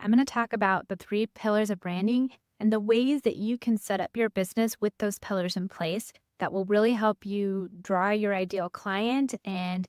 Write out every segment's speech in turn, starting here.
I'm going to talk about the 3 pillars of branding and the ways that you can set up your business with those pillars in place that will really help you draw your ideal client and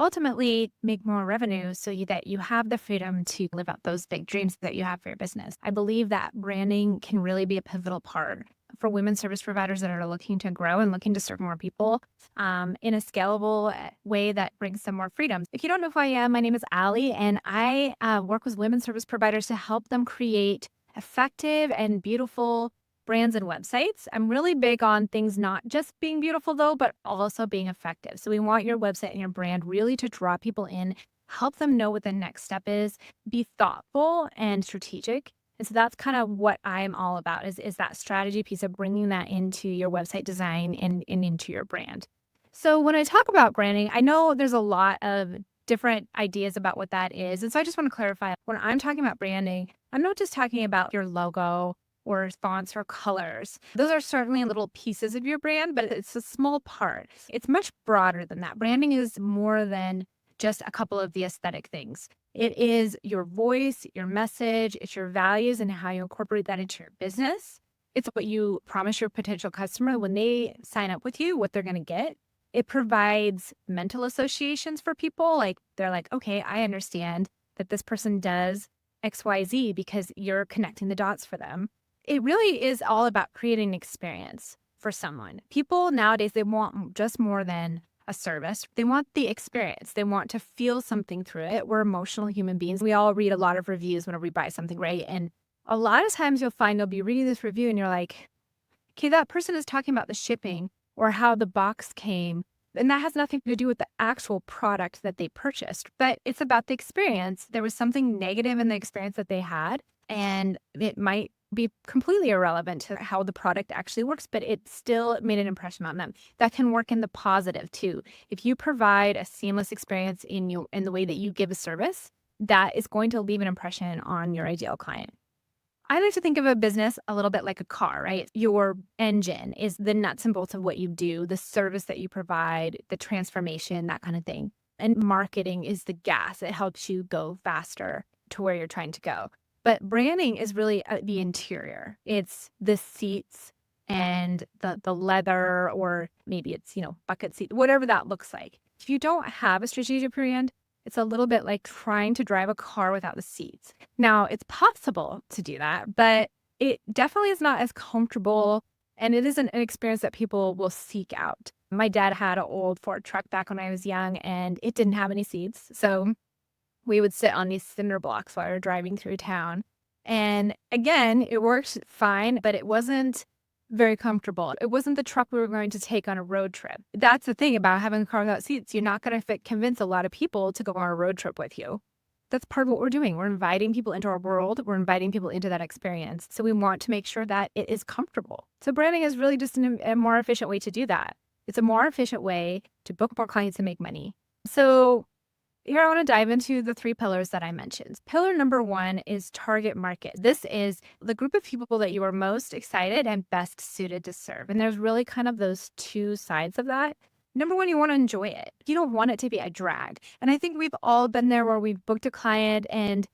ultimately make more revenue so that you have the freedom to live out those big dreams that you have for your business. I believe that branding can really be a pivotal part for women service providers that are looking to grow and looking to serve more people in a scalable way that brings them more freedom. If you don't know who I am, my name is Allie, and I work with women service providers to help them create effective and beautiful brands and websites. I'm really big on things not just being beautiful though, but also being effective. So we want your website and your brand really to draw people in, help them know what the next step is, be thoughtful and strategic. And so that's kind of what I'm all about is that strategy piece of bringing that into your website design and into your brand. So when I talk about branding, I know there's a lot of different ideas about what that is. And so I just want to clarify, when I'm talking about branding, I'm not just talking about your logo or fonts or colors. Those are certainly little pieces of your brand, but it's a small part. It's much broader than that. Branding is more than just a couple of the aesthetic things. It is your voice, your message, it's your values and how you incorporate that into your business. It's what you promise your potential customer when they sign up with you, what they're going to get. It provides mental associations for people. Like they're like, okay, I understand that this person does XYZ because you're connecting the dots for them. It really is all about creating an experience for someone. People nowadays, they want just more than a service. They want the experience. They want to feel something through it. We're emotional human beings. We all read a lot of reviews whenever we buy something, right? And a lot of times you'll find you'll be reading this review and you're like, okay, that person is talking about the shipping or how the box came. And that has nothing to do with the actual product that they purchased, but it's about the experience. There was something negative in the experience that they had, and it might be completely irrelevant to how the product actually works, but it still made an impression on them. That can work in the positive too. If you provide a seamless experience in the way that you give a service, that is going to leave an impression on your ideal client. I like to think of a business a little bit like a car, right? Your engine is the nuts and bolts of what you do, the service that you provide, the transformation, that kind of thing. And marketing is the gas. It helps you go faster to where you're trying to go. But branding is really the interior. It's the seats and the leather, or maybe it's, bucket seat, whatever that looks like. If you don't have a strategic brand, it's a little bit like trying to drive a car without the seats. Now, it's possible to do that, but it definitely is not as comfortable, and it isn't an experience that people will seek out. My dad had an old Ford truck back when I was young, and it didn't have any seats. So we would sit on these cinder blocks while we were driving through town. And again, it worked fine, but it wasn't very comfortable. It wasn't the truck we were going to take on a road trip. That's the thing about having a car without seats. You're not going to convince a lot of people to go on a road trip with you. That's part of what we're doing. We're inviting people into our world. We're inviting people into that experience. So we want to make sure that it is comfortable. So branding is really just a more efficient way to do that. It's a more efficient way to book more clients and make money. So here I want to dive into the 3 pillars that I mentioned. Pillar number 1 is target market. This is the group of people that you are most excited and best suited to serve. And there's really kind of those 2 sides of that. Number 1, you want to enjoy it. You don't want it to be a drag. And I think we've all been there where we've booked a client and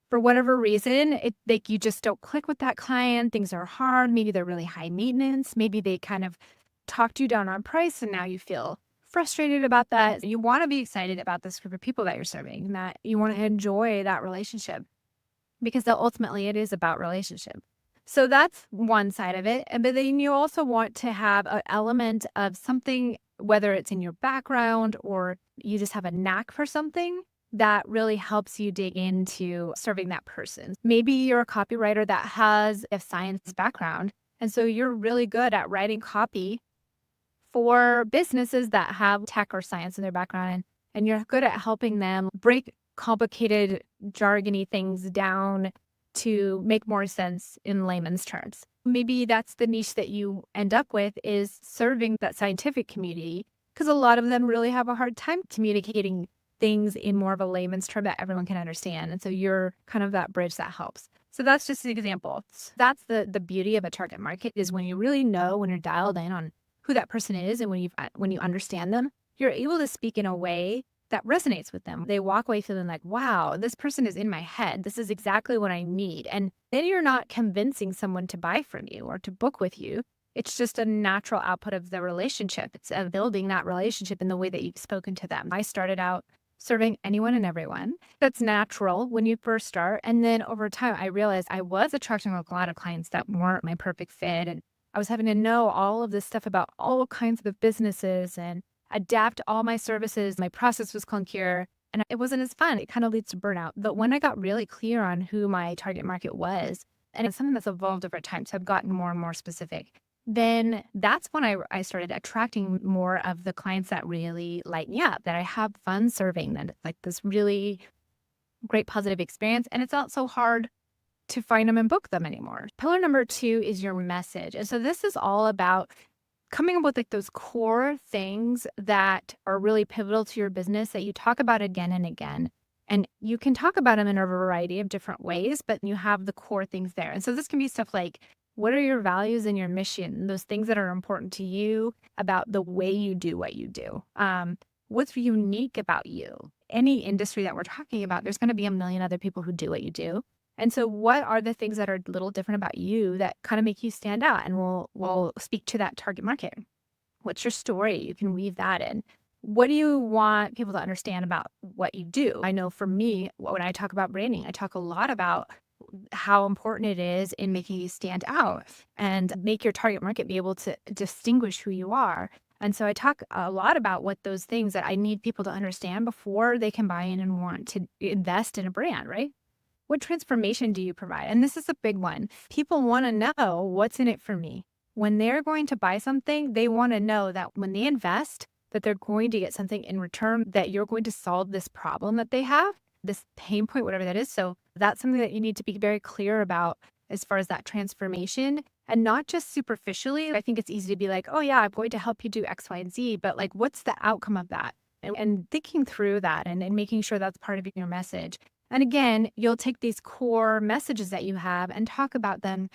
for whatever reason, you just don't click with that client. Things are hard. Maybe they're really high maintenance. Maybe they kind of talked you down on price and now you feel frustrated about that. You want to be excited about this group of people that you're serving, and that you want to enjoy that relationship, because ultimately it is about relationship. So that's one side of it. But then you also want to have an element of something, whether it's in your background or you just have a knack for something that really helps you dig into serving that person. Maybe you're a copywriter that has a science background, and so you're really good at writing copy for businesses that have tech or science in their background, and you're good at helping them break complicated, jargony things down to make more sense in layman's terms. Maybe that's the niche that you end up with, is serving that scientific community, because a lot of them really have a hard time communicating things in more of a layman's term that everyone can understand. And so you're kind of that bridge that helps. So that's just an example. That's the beauty of a target market, is when you really know, when you're dialed in on who that person is, and when you understand them, you're able to speak in a way that resonates with them. They walk away feeling like, wow, this person is in my head. This is exactly what I need. And then you're not convincing someone to buy from you or to book with you. It's just a natural output of the relationship. It's building that relationship in the way that you've spoken to them. I started out serving anyone and everyone. That's natural when you first start. And then over time, I realized I was attracting a lot of clients that weren't my perfect fit. And I was having to know all of this stuff about all kinds of businesses and adapt all my services. My process was clunkier and it wasn't as fun. It kind of leads to burnout. But when I got really clear on who my target market was, and it's something that's evolved over time, so I've gotten more and more specific, then that's when I started attracting more of the clients that really light me up, that I have fun serving, that it's like this really great positive experience. And it's not so hard to find them and book them anymore. Pillar number 2 is your message. And so this is all about coming up with like those core things that are really pivotal to your business that you talk about again and again. And you can talk about them in a variety of different ways, but you have the core things there. And so this can be stuff like, what are your values and your mission? Those things that are important to you about the way you do what you do. What's unique about you? Any industry that we're talking about, there's going to be a million other people who do what you do. And so what are the things that are a little different about you that kind of make you stand out and will speak to that target market? What's your story? You can weave that in. What do you want people to understand about what you do? I know for me, when I talk about branding, I talk a lot about how important it is in making you stand out and make your target market be able to distinguish who you are. And so I talk a lot about what those things that I need people to understand before they can buy in and want to invest in a brand, right? What transformation do you provide? And this is a big one. People want to know what's in it for me. When they're going to buy something, they want to know that when they invest, that they're going to get something in return, that you're going to solve this problem that they have, this pain point, whatever that is. So that's something that you need to be very clear about as far as that transformation, and not just superficially. I think it's easy to be like, oh yeah, I'm going to help you do X, Y, and Z, but like, what's the outcome of that? And thinking through that and making sure that's part of your message. And again, you'll take these core messages that you have and talk about them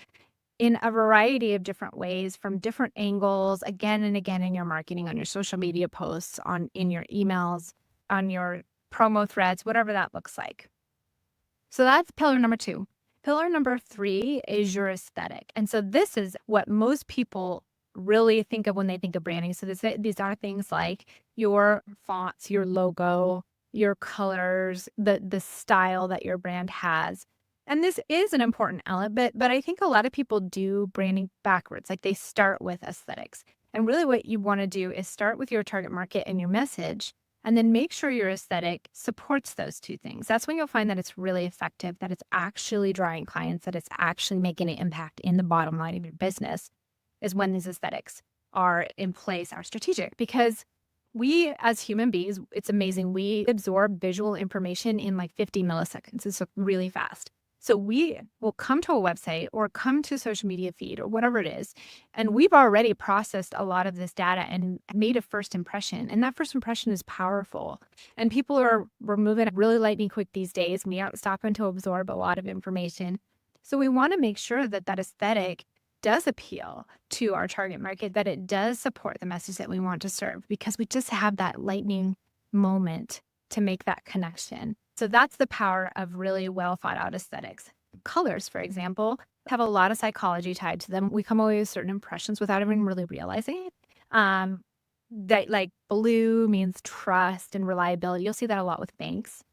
in a variety of different ways from different angles, again and again in your marketing, on your social media posts, in your emails, on your promo threads, whatever that looks like. So that's pillar number 2. Pillar number 3 is your aesthetic. And so this is what most people really think of when they think of branding. So these are things like your fonts, your logo, your colors, the style that your brand has. And this is an important element, but I think a lot of people do branding backwards. Like they start with aesthetics. And really what you want to do is start with your target market and your message, and then make sure your aesthetic supports those two things. That's when you'll find that it's really effective, that it's actually drawing clients, that it's actually making an impact in the bottom line of your business, is when these aesthetics are in place, are strategic. Because we as human beings, it's amazing. We absorb visual information in like 50 milliseconds. It's really fast. So we will come to a website or come to a social media feed or whatever it is, and we've already processed a lot of this data and made a first impression. And that first impression is powerful. And we're moving really lightning quick these days. We aren't stopping to absorb a lot of information. So we want to make sure that that aesthetic does appeal to our target market, that it does support the message that we want to serve, because we just have that lightning moment to make that connection. So that's the power of really well thought out aesthetics. Colors, for example, have a lot of psychology tied to them. We come away with certain impressions without even really realizing it. That like blue means trust and reliability. You'll see that a lot with banks.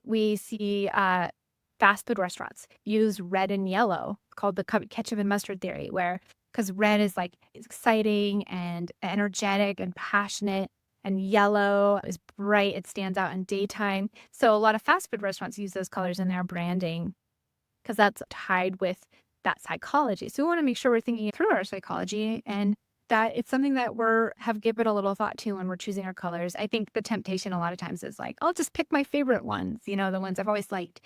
We see fast food restaurants use red and yellow, called the ketchup and mustard theory, because red is like exciting and energetic and passionate, and yellow is bright. It stands out in daytime. So a lot of fast food restaurants use those colors in their branding because that's tied with that psychology. So we want to make sure we're thinking through our psychology and that it's something that have given a little thought to when we're choosing our colors. I think the temptation a lot of times is like, I'll just pick my favorite ones, the ones I've always liked.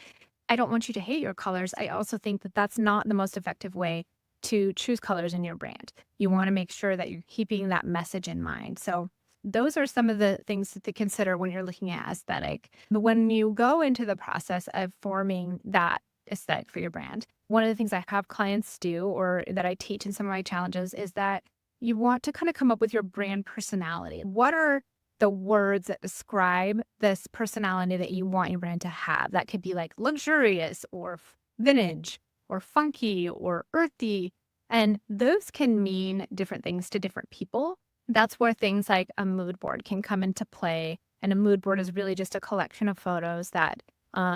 I don't want you to hate your colors. I also think that that's not the most effective way to choose colors in your brand. You want to make sure that you're keeping that message in mind. So those are some of the things to consider when you're looking at aesthetic. But when you go into the process of forming that aesthetic for your brand, one of the things I have clients do, or that I teach in some of my challenges, is that you want to kind of come up with your brand personality. What are the words that describe this personality that you want your brand to have. That could be like luxurious or vintage or funky or earthy. And those can mean different things to different people. That's where things like a mood board can come into play. And a mood board is really just a collection of photos that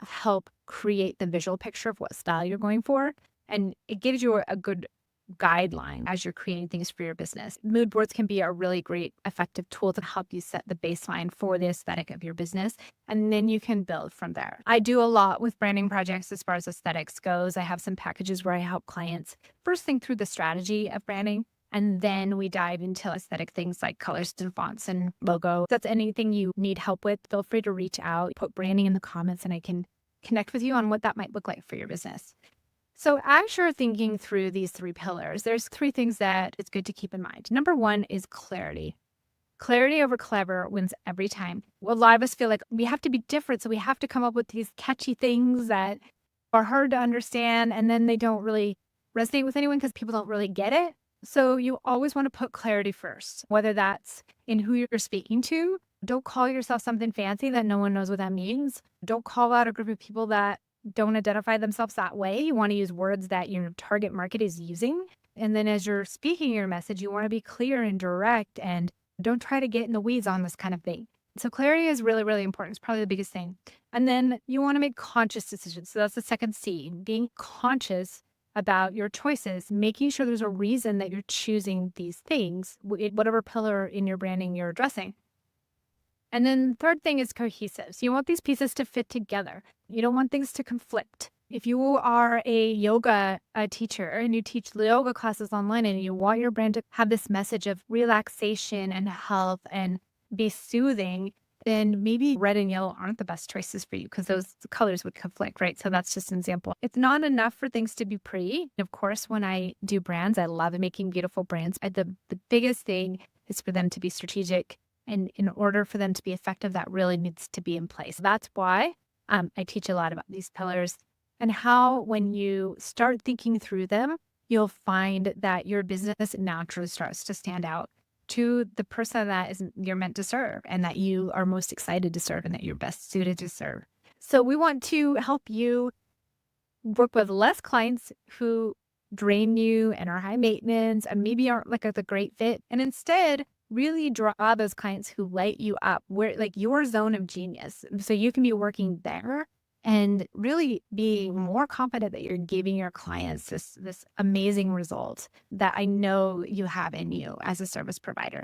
help create the visual picture of what style you're going for. And it gives you a good guideline as you're creating things for your business. Mood boards can be a really great, effective tool to help you set the baseline for the aesthetic of your business. And then you can build from there. I do a lot with branding projects as far as aesthetics goes. I have some packages where I help clients first think through the strategy of branding. And then we dive into aesthetic things like colors and fonts and logo. If that's anything you need help with, feel free to reach out, put branding in the comments, and I can connect with you on what that might look like for your business. So as you're thinking through these 3 pillars, there's 3 things that it's good to keep in mind. Number 1 is clarity. Clarity over clever wins every time. Well, a lot of us feel like we have to be different, so we have to come up with these catchy things that are hard to understand, and then they don't really resonate with anyone because people don't really get it. So you always want to put clarity first, whether that's in who you're speaking to. Don't call yourself something fancy that no one knows what that means. Don't call out a group of people that don't identify themselves that way. You want to use words that your target market is using. And then as you're speaking your message, you want to be clear and direct, and don't try to get in the weeds on this kind of thing. So clarity is really, really important. It's probably the biggest thing. And then you want to make conscious decisions. So that's the second C, being conscious about your choices, making sure there's a reason that you're choosing these things, whatever pillar in your branding you're addressing. And then the third thing is cohesive. So you want these pieces to fit together. You don't want things to conflict. If you are a yoga teacher and you teach yoga classes online and you want your brand to have this message of relaxation and health and be soothing, then maybe red and yellow aren't the best choices for you because those colors would conflict, right? So that's just an example. It's not enough for things to be pretty. Of course, when I do brands, I love making beautiful brands. The biggest thing is for them to be strategic. And in order for them to be effective, that really needs to be in place. That's why I teach a lot about these pillars and how when you start thinking through them, you'll find that your business naturally starts to stand out to the person that you're meant to serve and that you are most excited to serve and that you're best suited to serve. So we want to help you work with less clients who drain you and are high maintenance and maybe aren't like a great fit, and instead really draw those clients who light you up, where like your zone of genius. So you can be working there and really be more confident that you're giving your clients this amazing result that I know you have in you as a service provider.